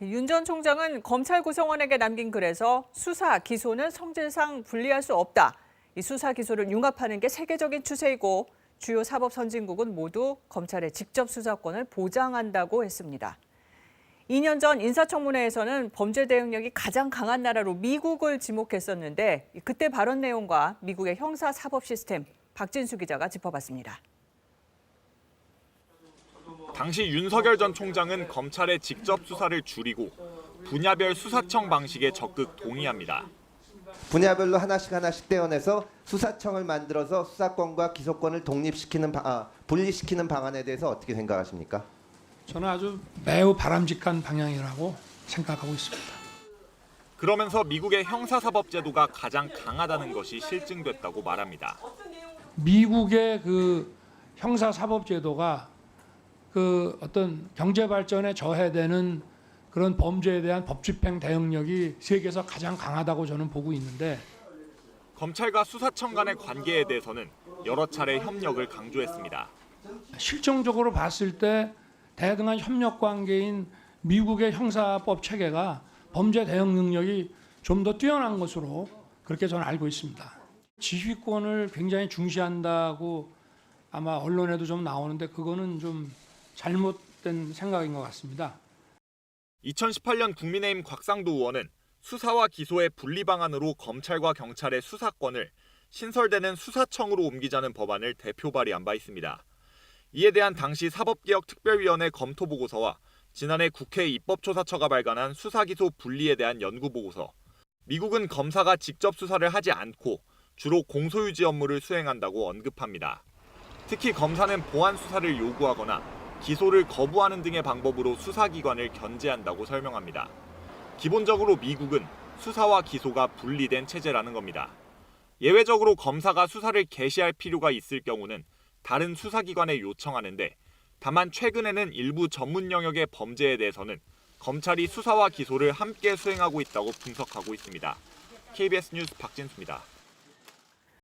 윤 전 총장은 검찰 구성원에게 남긴 글에서 수사, 기소는 성질상 분리할 수 없다. 이 수사, 기소를 융합하는 게 세계적인 추세이고 주요 사법 선진국은 모두 검찰의 직접 수사권을 보장한다고 했습니다. 2년 전 인사청문회에서는 범죄 대응력이 가장 강한 나라로 미국을 지목했었는데 그때 발언 내용과 미국의 형사 사법 시스템 박진수 기자가 짚어봤습니다. 당시 윤석열 전 총장은 검찰의 직접 수사를 줄이고 분야별 수사청 방식에 적극 동의합니다. 분야별로 하나씩 떼어내서 수사청을 만들어서 수사권과 기소권을 분리시키는 방안에 대해서 어떻게 생각하십니까? 저는 아주 매우 바람직한 방향이라고 생각하고 있습니다. 그러면서 미국의 형사사법제도가 가장 강하다는 것이 실증됐다고 말합니다. 미국의 그 형사사법제도가 그 어떤 경제 발전에 저해되는 그런 범죄에 대한 법집행 대응력이 세계에서 가장 강하다고 저는 보고 있는데 검찰과 수사청 간의 관계에 대해서는 여러 차례 협력을 강조했습니다. 실정적으로 봤을 때 대등한 협력 관계인 미국의 형사법 체계가 범죄 대응 능력이 좀 더 뛰어난 것으로 그렇게 저는 알고 있습니다. 지휘권을 굉장히 중시한다고 아마 언론에도 좀 나오는데 그거는 좀 잘못된 생각인 것 같습니다. 2018년 국민의힘 곽상도 의원은 수사와 기소의 분리 방안으로 검찰과 경찰의 수사권을 신설되는 수사청으로 옮기자는 법안을 대표 발의한 바 있습니다. 이에 대한 당시 사법개혁특별위원회 검토 보고서와 지난해 국회 입법조사처가 발간한 수사기소 분리에 대한 연구보고서, 미국은 검사가 직접 수사를 하지 않고 주로 공소유지 업무를 수행한다고 언급합니다. 특히 검사는 보안 수사를 요구하거나 기소를 거부하는 등의 방법으로 수사기관을 견제한다고 설명합니다. 기본적으로 미국은 수사와 기소가 분리된 체제라는 겁니다. 예외적으로 검사가 수사를 개시할 필요가 있을 경우는 다른 수사기관에 요청하는데, 다만 최근에는 일부 전문 영역의 범죄에 대해서는 검찰이 수사와 기소를 함께 수행하고 있다고 분석하고 있습니다. KBS 뉴스 박진수입니다.